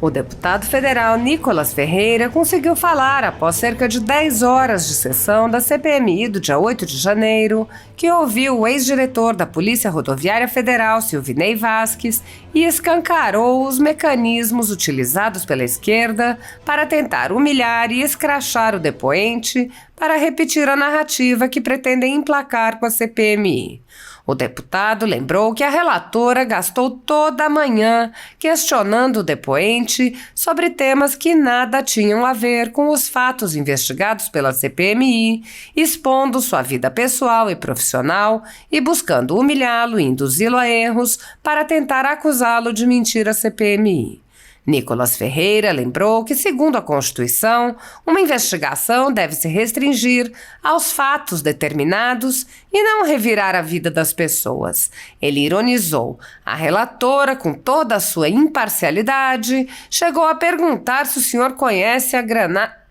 O deputado federal Nicolas Ferreira conseguiu falar após cerca de 10 horas de sessão da CPMI do dia 8 de janeiro, que ouviu o ex-diretor da Polícia Rodoviária Federal, Silvinei Vasquez, e escancarou os mecanismos utilizados pela esquerda para tentar humilhar e escrachar o depoente para repetir a narrativa que pretendem emplacar com a CPMI. O deputado lembrou que a relatora gastou toda a manhã questionando o depoente sobre temas que nada tinham a ver com os fatos investigados pela CPMI, expondo sua vida pessoal e profissional e buscando humilhá-lo e induzi-lo a erros para tentar acusá-lo de mentir à CPMI. Nicolas Ferreira lembrou que, segundo a Constituição, uma investigação deve se restringir aos fatos determinados e não revirar a vida das pessoas. Ele ironizou. A relatora, com toda a sua imparcialidade, chegou a perguntar se o senhor conhece a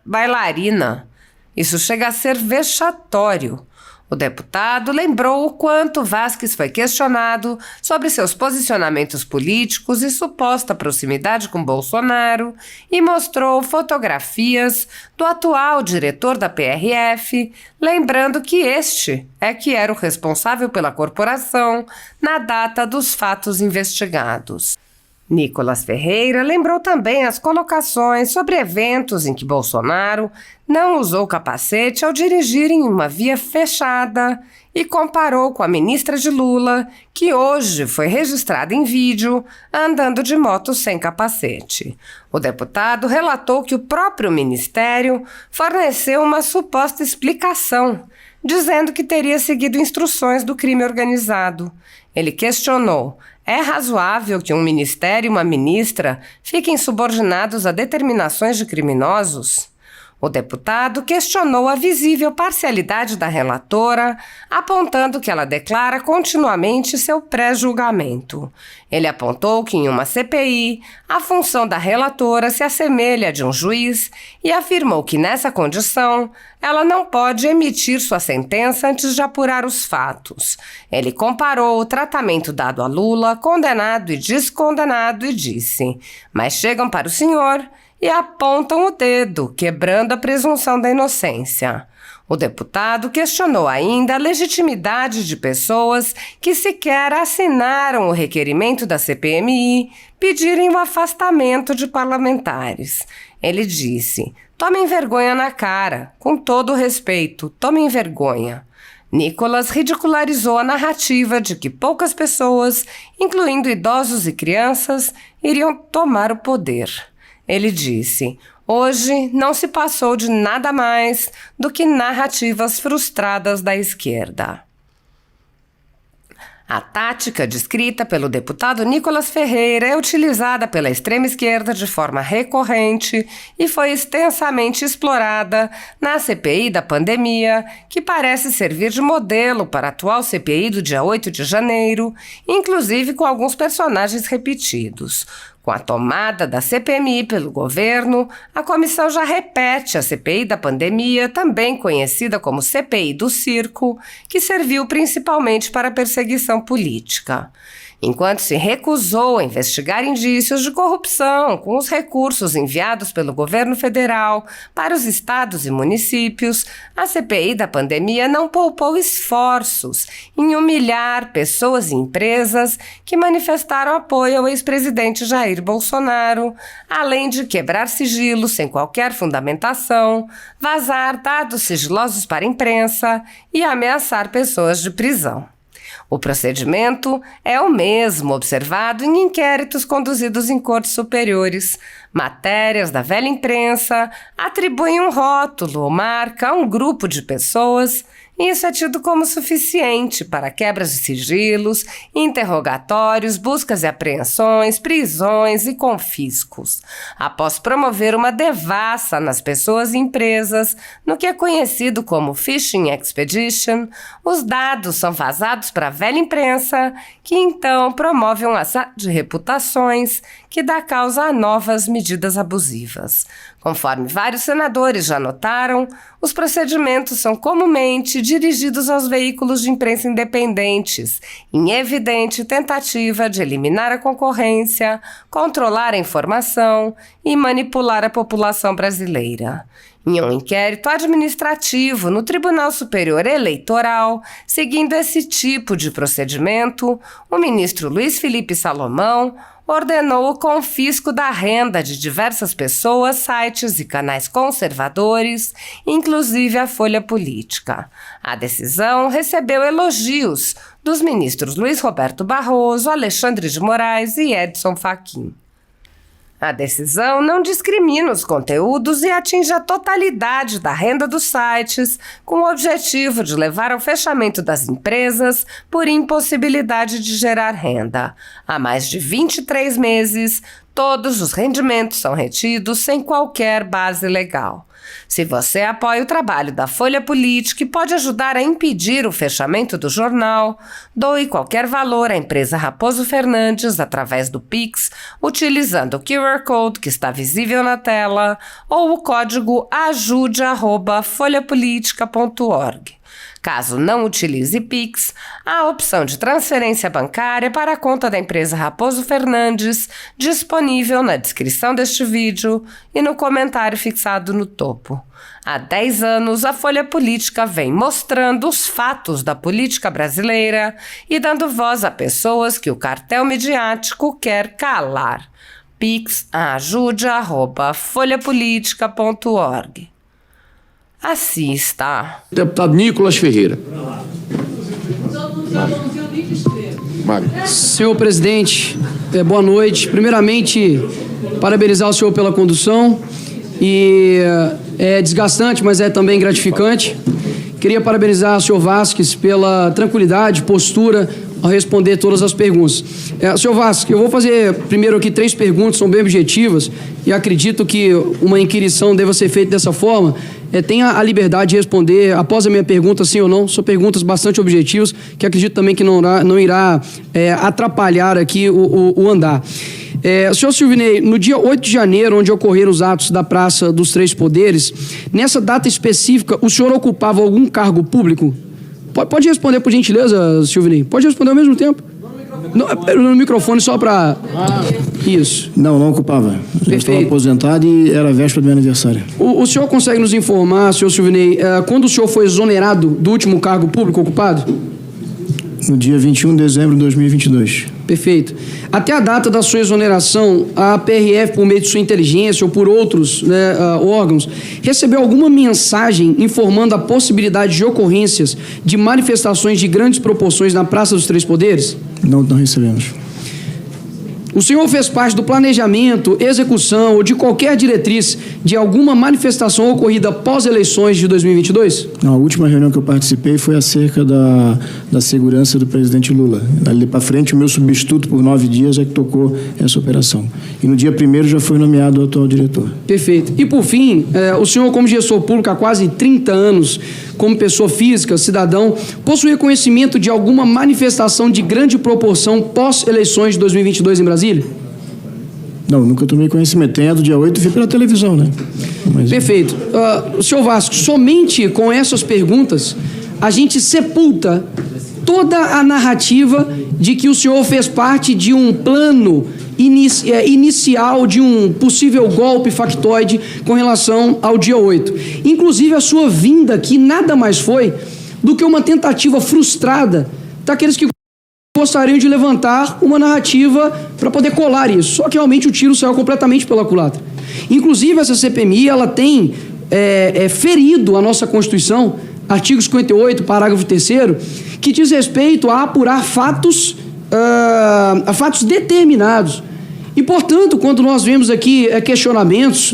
bailarina. Isso chega a ser vexatório. O deputado lembrou o quanto Vasquez foi questionado sobre seus posicionamentos políticos e suposta proximidade com Bolsonaro e mostrou fotografias do atual diretor da PRF, lembrando que este é que era o responsável pela corporação na data dos fatos investigados. Nicolas Ferreira lembrou também as colocações sobre eventos em que Bolsonaro não usou capacete ao dirigir em uma via fechada e comparou com a ministra de Lula, que hoje foi registrada em vídeo andando de moto sem capacete. O deputado relatou que o próprio ministério forneceu uma suposta explicação, dizendo que teria seguido instruções do crime organizado. Ele questionou: é razoável que um ministério e uma ministra fiquem subordinados a determinações de criminosos? O deputado questionou a visível parcialidade da relatora, apontando que ela declara continuamente seu pré-julgamento. Ele apontou que em uma CPI, a função da relatora se assemelha à de um juiz e afirmou que nessa condição, ela não pode emitir sua sentença antes de apurar os fatos. Ele comparou o tratamento dado a Lula, condenado e descondenado, e disse: mas chegam para o senhor e apontam o dedo, quebrando a presunção da inocência. O deputado questionou ainda a legitimidade de pessoas que sequer assinaram o requerimento da CPMI pedirem o afastamento de parlamentares. Ele disse: tomem vergonha na cara, com todo o respeito, tomem vergonha. Nicolas ridicularizou a narrativa de que poucas pessoas, incluindo idosos e crianças, iriam tomar o poder. Ele disse: hoje não se passou de nada mais do que narrativas frustradas da esquerda. A tática descrita pelo deputado Nicolas Ferreira é utilizada pela extrema-esquerda de forma recorrente e foi extensamente explorada na CPI da pandemia, que parece servir de modelo para a atual CPI do dia 8 de janeiro, inclusive com alguns personagens repetidos. Com a tomada da CPMI pelo governo, a comissão já repete a CPI da pandemia, também conhecida como CPI do circo, que serviu principalmente para perseguição política. Enquanto se recusou a investigar indícios de corrupção com os recursos enviados pelo governo federal para os estados e municípios, a CPI da pandemia não poupou esforços em humilhar pessoas e empresas que manifestaram apoio ao ex-presidente Jair Bolsonaro, além de quebrar sigilos sem qualquer fundamentação, vazar dados sigilosos para a imprensa e ameaçar pessoas de prisão. O procedimento é o mesmo observado em inquéritos conduzidos em cortes superiores. Matérias da velha imprensa atribuem um rótulo ou marca a um grupo de pessoas e isso é tido como suficiente para quebras de sigilos, interrogatórios, buscas e apreensões, prisões e confiscos. Após promover uma devassa nas pessoas e empresas, no que é conhecido como Phishing Expedition, os dados são vazados para a velha imprensa, que então promove um azar de reputações que dá causa a novas medidas abusivas. Conforme vários senadores já notaram, os procedimentos são comumente dirigidos aos veículos de imprensa independentes, em evidente tentativa de eliminar a concorrência, controlar a informação e manipular a população brasileira. Em um inquérito administrativo no Tribunal Superior Eleitoral, seguindo esse tipo de procedimento, o ministro Luiz Felipe Salomão ordenou o confisco da renda de diversas pessoas, sites e canais conservadores, inclusive a Folha Política. A decisão recebeu elogios dos ministros Luiz Roberto Barroso, Alexandre de Moraes e Edson Fachin. A decisão não discrimina os conteúdos e atinge a totalidade da renda dos sites, com o objetivo de levar ao fechamento das empresas por impossibilidade de gerar renda. Há mais de 23 meses, todos os rendimentos são retidos sem qualquer base legal. Se você apoia o trabalho da Folha Política e pode ajudar a impedir o fechamento do jornal, doe qualquer valor à empresa Raposo Fernandes através do Pix, utilizando o QR Code que está visível na tela ou o código ajude@folhapolitica.org. Caso não utilize Pix, há a opção de transferência bancária para a conta da empresa Raposo Fernandes, disponível na descrição deste vídeo e no comentário fixado no topo. Há 10 anos, a Folha Política vem mostrando os fatos da política brasileira e dando voz a pessoas que o cartel midiático quer calar. Pix ajude@folhapolitica.org. Assista. Deputado Nicolas Ferreira. Senhor presidente, boa noite. Primeiramente, parabenizar o senhor pela condução. E é desgastante, mas é também gratificante. Queria parabenizar o senhor Vasques pela tranquilidade, postura ao responder todas as perguntas. Senhor Vasques, eu vou fazer primeiro aqui 3 perguntas, são bem objetivas, e acredito que uma inquirição deva ser feita dessa forma. Tenha a liberdade de responder após a minha pergunta, sim ou não. São perguntas bastante objetivas, que acredito também que não irá atrapalhar aqui o andar. Senhor Silvinei, no dia 8 de janeiro, onde ocorreram os atos da Praça dos Três Poderes, nessa data específica, o senhor ocupava algum cargo público? Pode responder, por gentileza, Silvinei. Pode responder ao mesmo tempo. No microfone, só para... Isso. Não ocupava. Eu estava aposentado e era a véspera do meu aniversário. O senhor consegue nos informar, senhor Silvinei, quando o senhor foi exonerado do último cargo público ocupado? No dia 21 de dezembro de 2022. Perfeito. Até a data da sua exoneração, a PRF, por meio de sua inteligência ou por outros órgãos, recebeu alguma mensagem informando a possibilidade de ocorrências de manifestações de grandes proporções na Praça dos Três Poderes? Não recebemos. O senhor fez parte do planejamento, execução ou de qualquer diretriz de alguma manifestação ocorrida pós-eleições de 2022? Não, a última reunião que eu participei foi acerca da segurança do presidente Lula. Dali para frente, o meu substituto por 9 dias é que tocou essa operação. E no dia 1º já foi nomeado o atual diretor. Perfeito. E por fim, o senhor, como gestor público há quase 30 anos, como pessoa física, cidadão, possui conhecimento de alguma manifestação de grande proporção pós-eleições de 2022 em Brasília? Não, nunca tomei conhecimento. Tem a do dia 8 e vi pela televisão, né? Perfeito. Senhor Vasco, somente com essas perguntas, a gente sepulta toda a narrativa de que o senhor fez parte de um plano inicial de um possível golpe factoide com relação ao dia 8. Inclusive, a sua vinda aqui nada mais foi do que uma tentativa frustrada daqueles que gostariam de levantar uma narrativa para poder colar isso. Só que realmente o tiro saiu completamente pela culatra. Inclusive, essa CPMI, ela tem ferido a nossa Constituição, artigo 58, parágrafo 3º, que diz respeito a apurar fatos determinados. E, portanto, quando nós vemos aqui questionamentos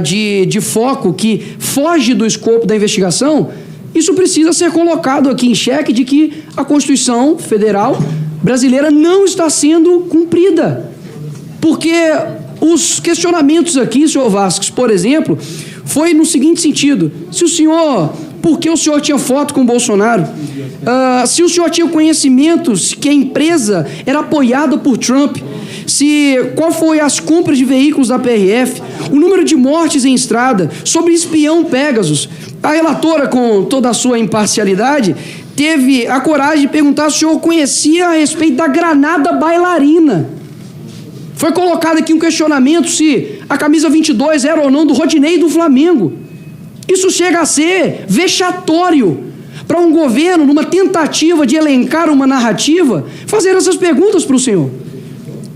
de foco que foge do escopo da investigação, isso precisa ser colocado aqui em xeque de que a Constituição Federal brasileira não está sendo cumprida. Porque os questionamentos aqui, senhor Vasques, por exemplo, foi no seguinte sentido: por que o senhor tinha foto com o Bolsonaro? Se o senhor tinha conhecimentos que a empresa era apoiada por Trump? Qual foi as compras de veículos da PRF? O número de mortes em estrada? Sobre espião Pegasus? A relatora, com toda a sua imparcialidade, teve a coragem de perguntar se o senhor conhecia a respeito da granada bailarina. Foi colocado aqui um questionamento se a camisa 22 era ou não do Rodinei do Flamengo. Isso chega a ser vexatório para um governo, numa tentativa de elencar uma narrativa, fazer essas perguntas para o senhor.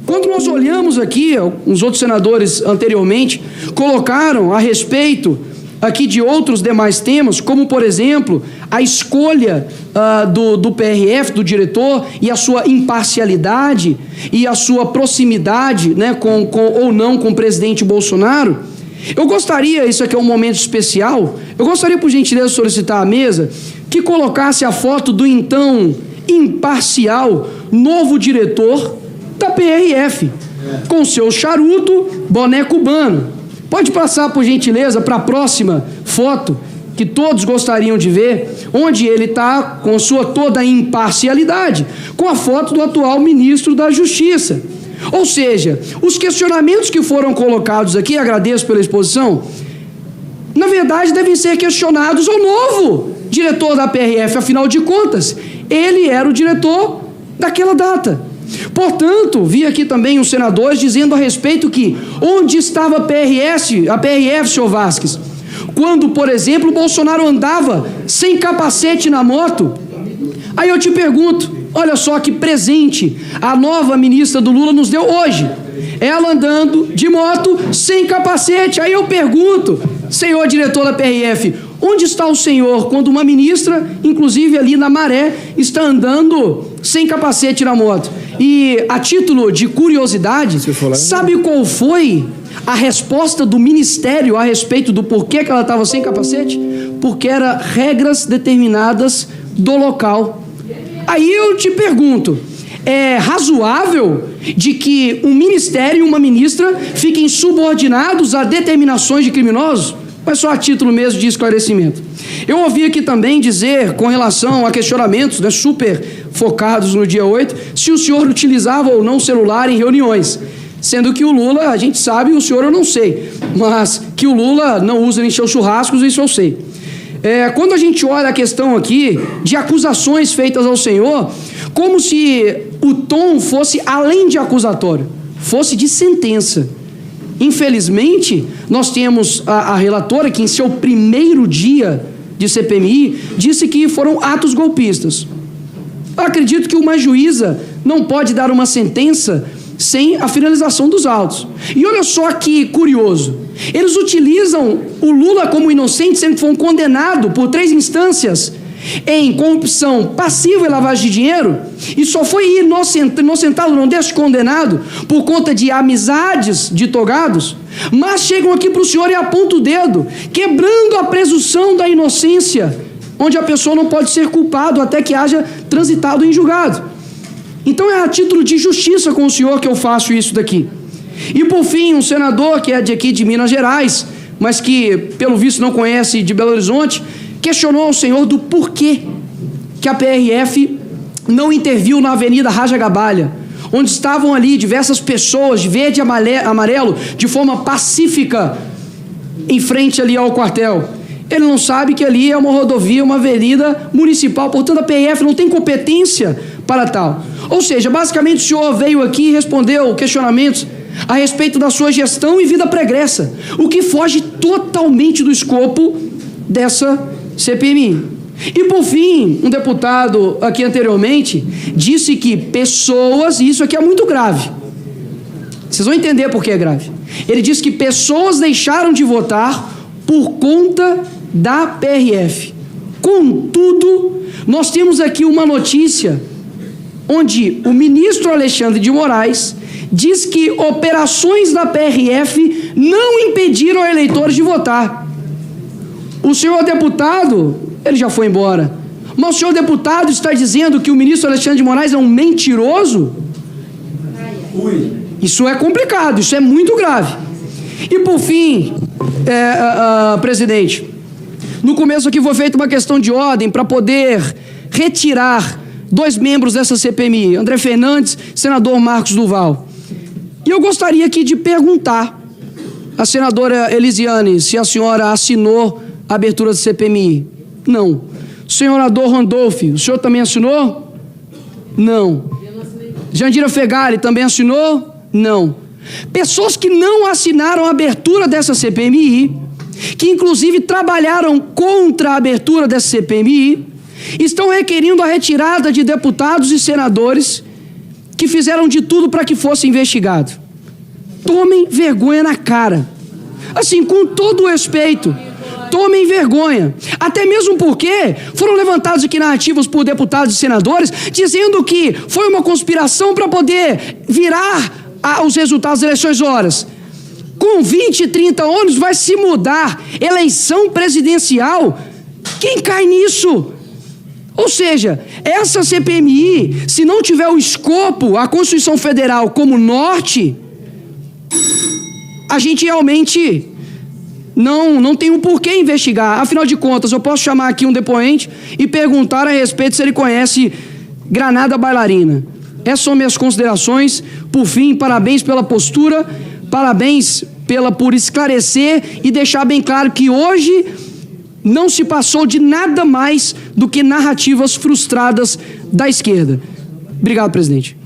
Quando nós olhamos aqui, os outros senadores anteriormente colocaram a respeito aqui de outros demais temas, como, por exemplo, a escolha do PRF, do diretor, e a sua imparcialidade e a sua proximidade, né, ou não com o presidente Bolsonaro. Eu gostaria, isso aqui é um momento especial, eu gostaria, por gentileza, de solicitar à mesa que colocasse a foto do então imparcial novo diretor da PRF, com seu charuto, boné cubano. Pode passar, por gentileza, para a próxima foto, que todos gostariam de ver, onde ele está com sua toda imparcialidade, com a foto do atual ministro da Justiça. Ou seja, os questionamentos que foram colocados aqui, agradeço pela exposição, na verdade devem ser questionados ao novo diretor da PRF, afinal de contas, ele era o diretor daquela data. Portanto, vi aqui também os senadores dizendo a respeito que onde estava a PRF, senhor Vasques, quando, por exemplo, o Bolsonaro andava sem capacete na moto. Aí eu te pergunto, olha só que presente a nova ministra do Lula nos deu hoje, ela andando de moto sem capacete. Aí eu pergunto, senhor diretor da PRF, onde está o senhor quando uma ministra, inclusive ali na Maré, está andando sem capacete na moto? E a título de curiosidade, sabe qual foi a resposta do Ministério a respeito do porquê que ela estava sem capacete? Porque eram regras determinadas do local. Aí eu te pergunto, é razoável de que um ministério e uma ministra fiquem subordinados a determinações de criminosos? Mas só a título mesmo de esclarecimento. Eu ouvi aqui também dizer, com relação a questionamentos, né, super focados no dia 8, se o senhor utilizava ou não celular em reuniões. Sendo que o Lula, a gente sabe, o senhor eu não sei, mas que o Lula não usa em seus churrascos, isso eu sei. Quando a gente olha a questão aqui de acusações feitas ao senhor, como se o tom fosse além de acusatório, fosse de sentença. Infelizmente, nós temos a relatora que em seu primeiro dia de CPMI disse que foram atos golpistas. Eu acredito que uma juíza não pode dar uma sentença sem a finalização dos autos. E olha só que curioso, eles utilizam o Lula como inocente, sendo que foi condenado por 3 instâncias em corrupção passiva e lavagem de dinheiro, e só foi inocentado, não deixa condenado, por conta de amizades de togados, mas chegam aqui para o senhor e apontam o dedo, quebrando a presunção da inocência, onde a pessoa não pode ser culpado até que haja transitado em julgado. Então é a título de justiça com o senhor que eu faço isso daqui. E por fim, um senador que é de aqui de Minas Gerais, mas que pelo visto não conhece de Belo Horizonte, questionou ao senhor do porquê que a PRF não interviu na Avenida Raja Gabalha, onde estavam ali diversas pessoas de verde e amarelo, de forma pacífica, em frente ali ao quartel. Ele não sabe que ali é uma rodovia, uma avenida municipal, portanto a PRF não tem competência para tal. Ou seja, basicamente o senhor veio aqui e respondeu questionamentos a respeito da sua gestão e vida pregressa, o que foge totalmente do escopo dessa CPMI. E por fim, um deputado aqui anteriormente disse que pessoas, e isso aqui é muito grave, vocês vão entender por que é grave, ele disse que pessoas deixaram de votar por conta da PRF. Contudo, nós temos aqui uma notícia onde o ministro Alexandre de Moraes diz que operações da PRF não impediram eleitores de votar. O senhor deputado, ele já foi embora, mas o senhor deputado está dizendo que o ministro Alexandre de Moraes é um mentiroso? Isso é complicado, isso é muito grave. E por fim, presidente, no começo aqui foi feita uma questão de ordem para poder retirar 2 membros dessa CPMI, André Fernandes, senador Marcos Duval. E eu gostaria aqui de perguntar à senadora Elisiane se a senhora assinou a abertura da CPMI? Não. Senador Randolph, o senhor também assinou? Não. Jandira Fegali também assinou? Não. Pessoas que não assinaram a abertura dessa CPMI, que inclusive trabalharam contra a abertura dessa CPMI, estão requerindo a retirada de deputados e senadores que fizeram de tudo para que fosse investigado. Tomem vergonha na cara. Assim, com todo o respeito, tomem vergonha. Até mesmo porque foram levantados aqui narrativas por deputados e senadores dizendo que foi uma conspiração para poder virar os resultados das eleições. Horas. Com 20, 30 anos vai se mudar. Eleição presidencial. Quem cai nisso? Ou seja, essa CPMI, se não tiver o escopo, a Constituição Federal como norte, a gente realmente não tem um porquê investigar. Afinal de contas, eu posso chamar aqui um depoente e perguntar a respeito se ele conhece Granada Bailarina. Essas são minhas considerações. Por fim, parabéns pela postura, parabéns por esclarecer e deixar bem claro que hoje não se passou de nada mais do que narrativas frustradas da esquerda. Obrigado, presidente.